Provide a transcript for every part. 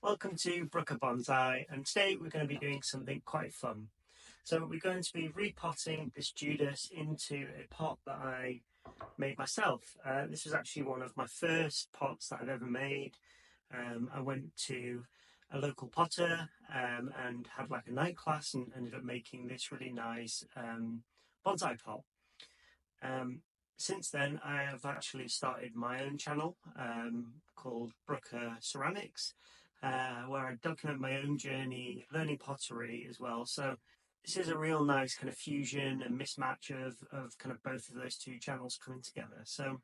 Welcome to Judas Bonsai, and today we're going to be doing something quite fun. So we're going to be repotting this Judas into a pot that I made myself. This was actually one of my first pots that I've ever made. I went to a local potter and had like a night class and ended up making this really nice bonsai pot. Since then, I have actually started my own channel called Brooker Ceramics, where I document my own journey learning pottery as well. So this is a real nice kind of fusion and mismatch of kind of both of those two channels coming together. So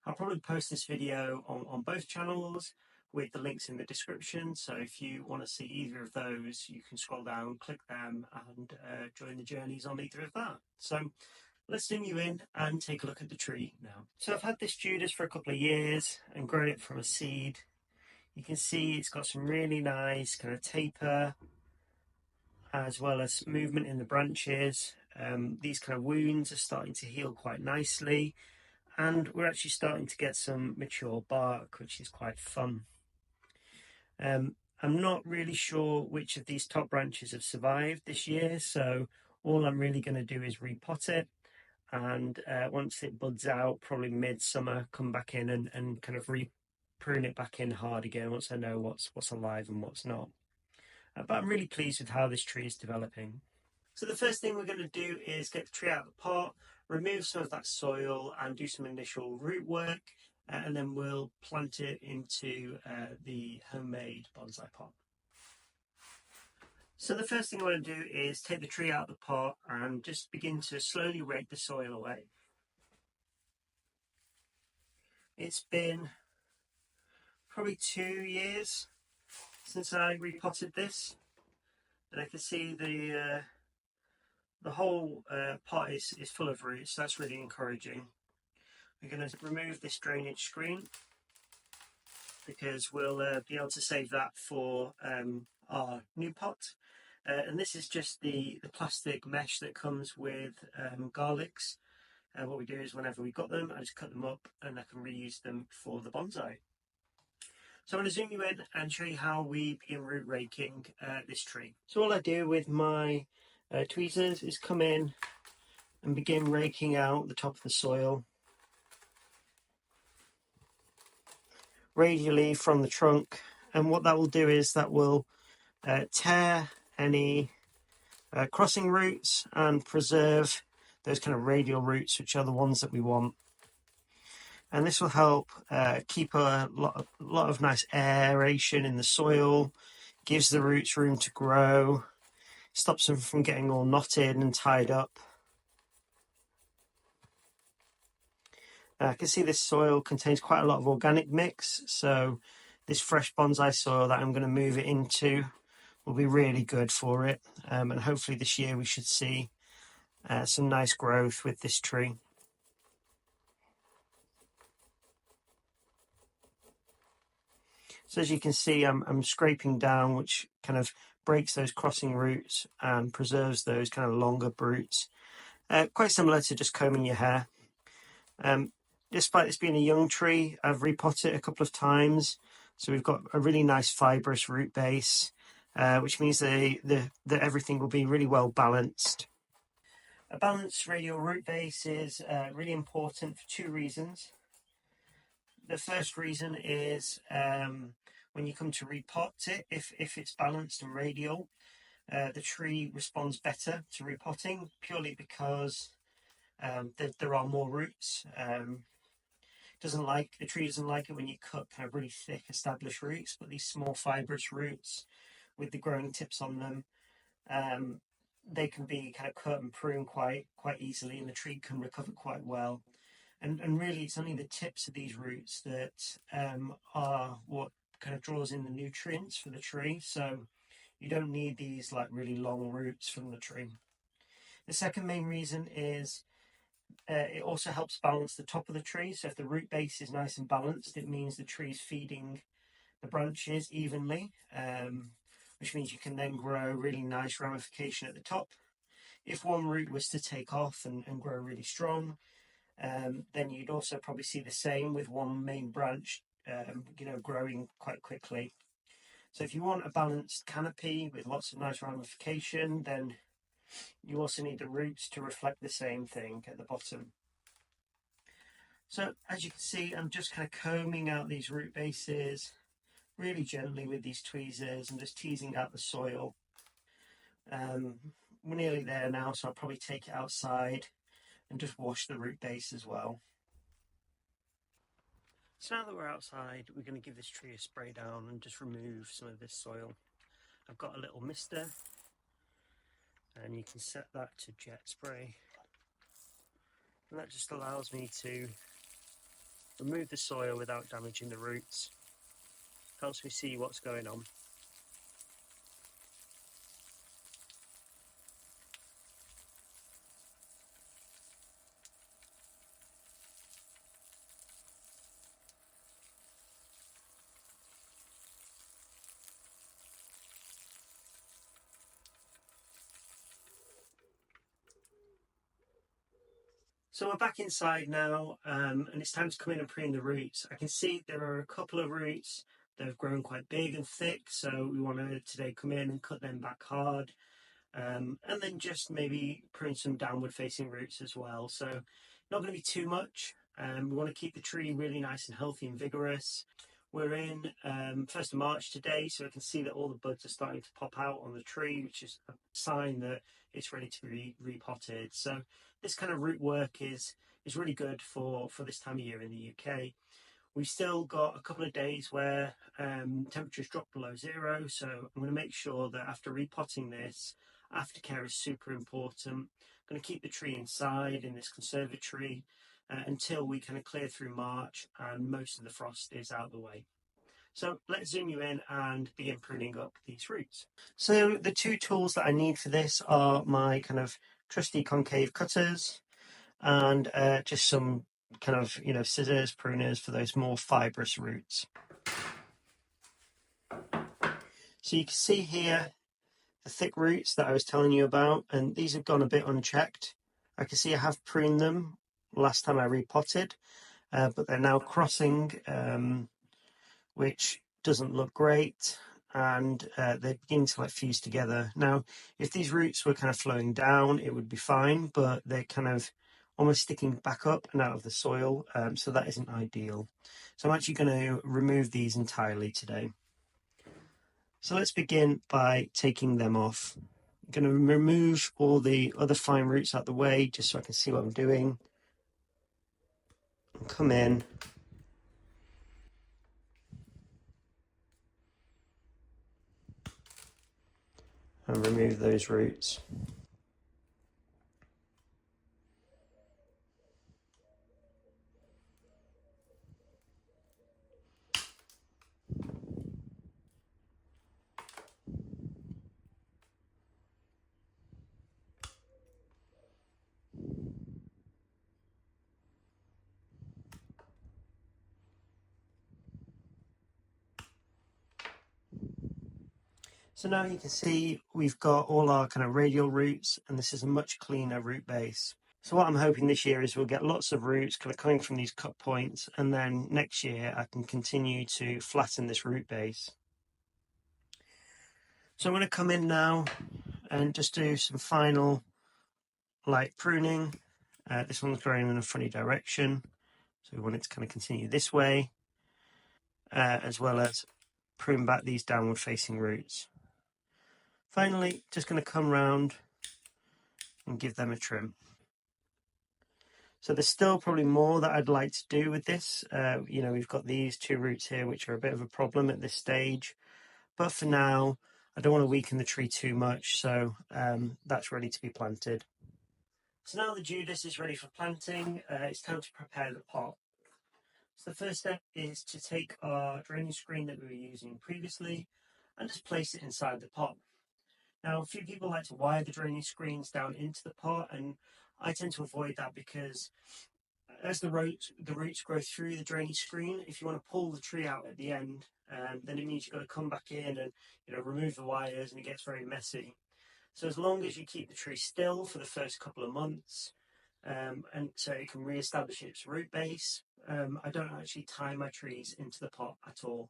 I'll probably post this video on both channels with the links in the description. So if you want to see either of those, you can scroll down, click them, and join the journeys on either of that. So let's zoom you in and take a look at the tree now. So I've had this Judas for a couple of years and grown it from a seed. You can see it's got some really nice kind of taper as well as movement in the branches. These kind of wounds are starting to heal quite nicely, and we're actually starting to get some mature bark, which is quite fun. I'm not really sure which of these top branches have survived this year, so all I'm really going to do is repot it. And once it buds out, probably midsummer, come back in and kind of prune it back in hard again once I know what's alive and what's not. But I'm really pleased with how this tree is developing. So the first thing we're going to do is get the tree out of the pot, remove some of that soil and do some initial root work, and then we'll plant it into the homemade bonsai pot. So the first thing I want to do is take the tree out of the pot and just begin to slowly rake the soil away. It's been probably 2 years since I repotted this, and I can see the whole pot is full of roots, so that's really encouraging. We're going to remove this drainage screen because we'll be able to save that for our new pot. And this is just the plastic mesh that comes with garlics. What we do is whenever we got them, I just cut them up and I can reuse them for the bonsai. So I'm going to zoom you in and show you how we begin root raking this tree. So all I do with my tweezers is come in and begin raking out the top of the soil radially from the trunk, and what that will do is that will tear any crossing roots and preserve those kind of radial roots, which are the ones that we want. And this will help keep a lot of nice aeration in the soil, gives the roots room to grow, stops them from getting all knotted and tied up. I can see this soil contains quite a lot of organic mix, so this fresh bonsai soil that I'm going to move it into will be really good for it, and hopefully this year we should see some nice growth with this tree. So as you can see, I'm scraping down, which kind of breaks those crossing roots and preserves those kind of longer roots. Quite similar to just combing your hair. Despite this being a young tree, I've repotted it a couple of times. So we've got a really nice fibrous root base, which means that everything will be really well balanced. A balanced radial root base is really important for two reasons. The first reason is when you come to repot it, if it's balanced and radial, the tree responds better to repotting purely because there are more roots. The tree doesn't like it when you cut kind of really thick established roots, but these small fibrous roots with the growing tips on them, they can be kind of cut and prune quite easily, and the tree can recover quite well. And really, it's only the tips of these roots that are what kind of draws in the nutrients for the tree. So you don't need these like really long roots from the tree. The second main reason is it also helps balance the top of the tree. So if the root base is nice and balanced, it means the tree is feeding the branches evenly, which means you can then grow really nice ramification at the top. If one root was to take off and grow really strong, then you'd also probably see the same with one main branch, growing quite quickly. So if you want a balanced canopy with lots of nice ramification, then you also need the roots to reflect the same thing at the bottom. So as you can see, I'm just kind of combing out these root bases really gently with these tweezers and just teasing out the soil. We're nearly there now, so I'll probably take it outside and just wash the root base as well. So now that we're outside, we're going to give this tree a spray down and just remove some of this soil. I've got a little mister, and you can set that to jet spray, and that just allows me to remove the soil without damaging the roots. Helps me see what's going on. So we're back inside now, and it's time to come in and prune the roots. I can see there are a couple of roots that have grown quite big and thick, so we want to today come in and cut them back hard, and then just maybe prune some downward facing roots as well. So not going to be too much. We want to keep the tree really nice and healthy and vigorous. We're in 1st of March today, so I can see that all the buds are starting to pop out on the tree, which is a sign that it's ready to be repotted. So this kind of root work is really good for this time of year in the UK. We've still got a couple of days where temperatures drop below zero, so I'm going to make sure that after repotting this, aftercare is super important. I'm going to keep the tree inside in this conservatory until we kind of clear through March and most of the frost is out of the way. So let's zoom you in and begin pruning up these roots. So the two tools that I need for this are my kind of trusty concave cutters and just some kind of, scissors, pruners for those more fibrous roots. So you can see here the thick roots that I was telling you about, and these have gone a bit unchecked. I can see I have pruned them last time I repotted, but they're now crossing, which doesn't look great, and they're beginning to fuse together. Now, if these roots were kind of flowing down, it would be fine, but they're kind of almost sticking back up and out of the soil, so that isn't ideal. So I'm actually going to remove these entirely today. So let's begin by taking them off. I'm going to remove all the other fine roots out the way just so I can see what I'm doing. And come in. And remove those roots. So now you can see we've got all our kind of radial roots, and this is a much cleaner root base. So what I'm hoping this year is we'll get lots of roots kind of coming from these cut points, and then next year I can continue to flatten this root base. So I'm going to come in now and just do some final light pruning. This one's growing in a funny direction, so we want it to kind of continue this way, as well as prune back these downward facing roots. Finally, just going to come round and give them a trim. So there's still probably more that I'd like to do with this. We've got these two roots here, which are a bit of a problem at this stage. But for now, I don't want to weaken the tree too much, so that's ready to be planted. So now the Judas is ready for planting, it's time to prepare the pot. So the first step is to take our drainage screen that we were using previously and just place it inside the pot. Now, a few people like to wire the drainage screens down into the pot, and I tend to avoid that because as the roots grow through the drainage screen, if you want to pull the tree out at the end, then it means you've got to come back in and remove the wires, and it gets very messy. So as long as you keep the tree still for the first couple of months, and so it can re-establish its root base, I don't actually tie my trees into the pot at all.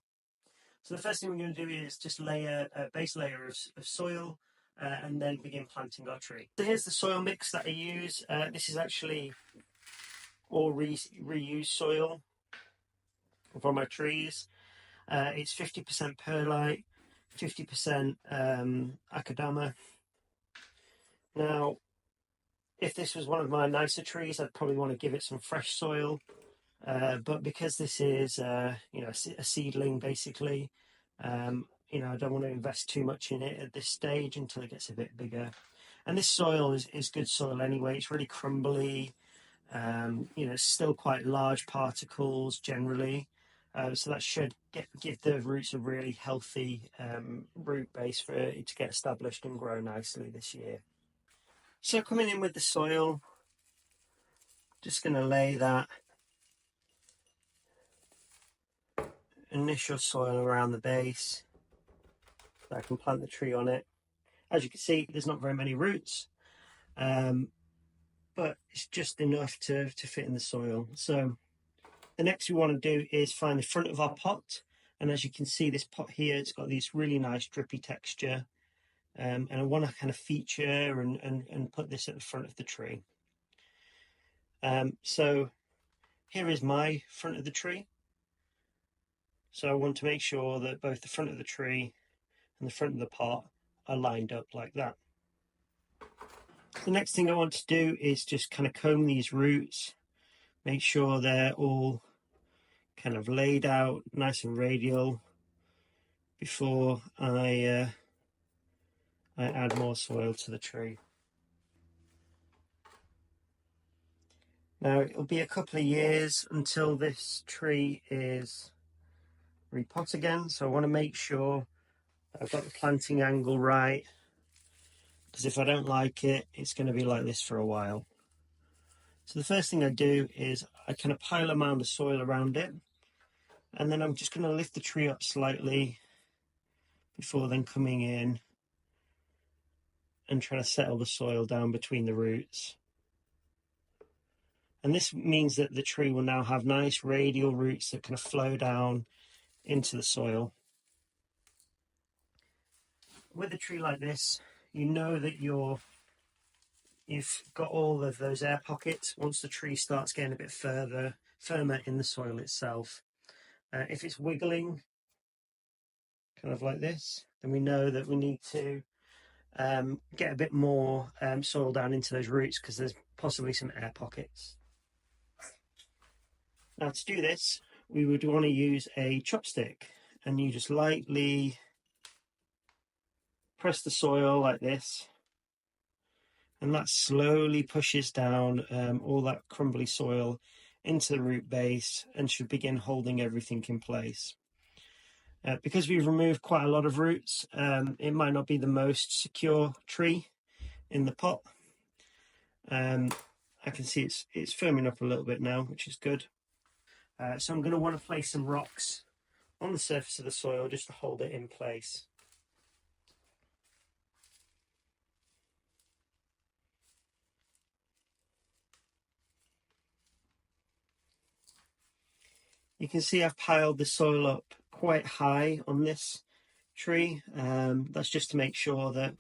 So the first thing we're going to do is just lay a base layer of soil and then begin planting our tree. So here's the soil mix that I use. This is actually all reused soil for my trees. It's 50% perlite, 50% akadama. Now, if this was one of my nicer trees, I'd probably want to give it some fresh soil. But because this is, a seedling, basically, I don't want to invest too much in it at this stage until it gets a bit bigger. And this soil is good soil anyway. It's really crumbly. Still quite large particles generally. So that should give the roots a really healthy root base for it to get established and grow nicely this year. So coming in with the soil, just going to lay that initial soil around the base so I can plant the tree on it. As you can see, there's not very many roots, but it's just enough to fit in the soil. So the next we want to do is find the front of our pot, and as you can see, this pot here, it's got this really nice drippy texture, and I want to kind of feature and put this at the front of the tree. So here is my front of the tree. So I want to make sure that both the front of the tree and the front of the pot are lined up like that. The next thing I want to do is just kind of comb these roots, make sure they're all kind of laid out nice and radial before I add more soil to the tree. Now it'll be a couple of years until this tree is repot again, so I want to make sure I've got the planting angle right, because if I don't like it, it's going to be like this for a while. So the first thing I do is I kind of pile a mound of soil around it, and then I'm just going to lift the tree up slightly before then coming in and trying to settle the soil down between the roots. And this means that the tree will now have nice radial roots that kind of flow down into the soil. With a tree like this, you know that you've got all of those air pockets once the tree starts getting a bit firmer in the soil itself. If it's wiggling, kind of like this, then we know that we need to get a bit more soil down into those roots, because there's possibly some air pockets. Now to do this, we would want to use a chopstick, and you just lightly press the soil like this, and that slowly pushes down all that crumbly soil into the root base and should begin holding everything in place. Because we've removed quite a lot of roots, it might not be the most secure tree in the pot. I can see it's firming up a little bit now, which is good. So I'm going to want to place some rocks on the surface of the soil just to hold it in place. You can see I've piled the soil up quite high on this tree. That's just to make sure that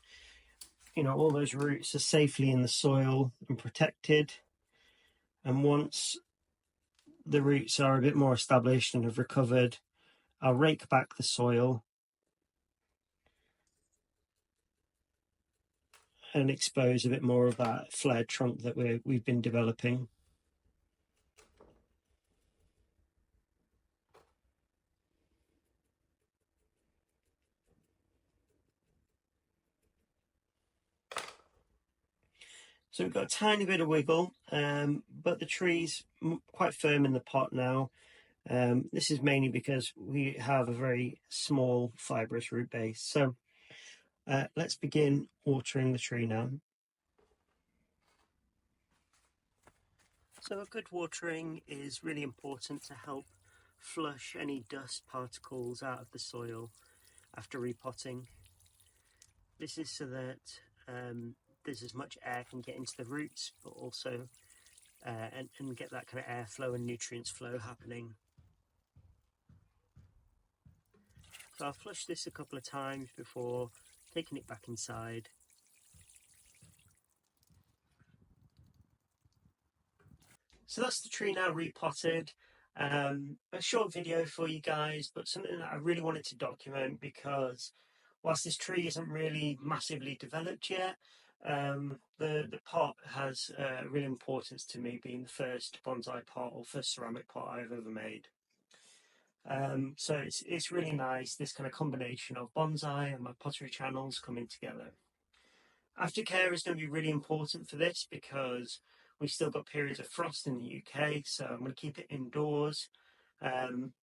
all those roots are safely in the soil and protected. And once the roots are a bit more established and have recovered, I'll rake back the soil and expose a bit more of that flared trunk that we've been developing. So we've got a tiny bit of wiggle, but the tree's quite firm in the pot now. This is mainly because we have a very small fibrous root base. So let's begin watering the tree now. So a good watering is really important to help flush any dust particles out of the soil after repotting. This is so that there's as much air can get into the roots, but also and get that kind of airflow and nutrients flow happening. So I'll flush this a couple of times before taking it back inside. So that's the tree now repotted. A short video for you guys, but something that I really wanted to document because whilst this tree isn't really massively developed yet, the pot has real importance to me, being the first bonsai pot or first ceramic pot I've ever made. So it's really nice, this kind of combination of bonsai and my pottery channels coming together. Aftercare is going to be really important for this because we've still got periods of frost in the UK, so I'm going to keep it indoors.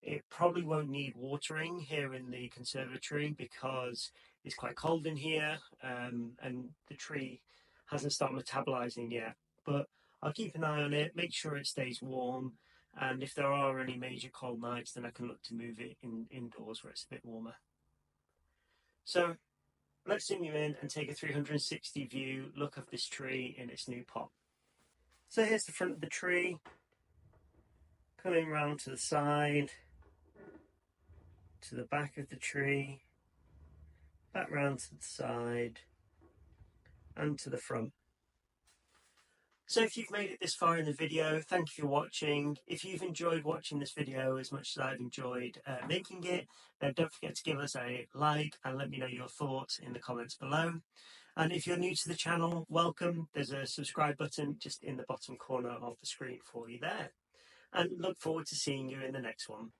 It probably won't need watering here in the conservatory because it's quite cold in here, and the tree hasn't started metabolizing yet. But I'll keep an eye on it, make sure it stays warm, and if there are any major cold nights, then I can look to move it indoors where it's a bit warmer. So let's zoom you in and take a 360 view look of this tree in its new pot. So here's the front of the tree, coming round to the side, to the back of the tree, back round to the side, and to the front. So if you've made it this far in the video, thank you for watching. If you've enjoyed watching this video as much as I've enjoyed making it, then don't forget to give us a like and let me know your thoughts in the comments below. And if you're new to the channel, welcome. There's a subscribe button just in the bottom corner of the screen for you there. And look forward to seeing you in the next one.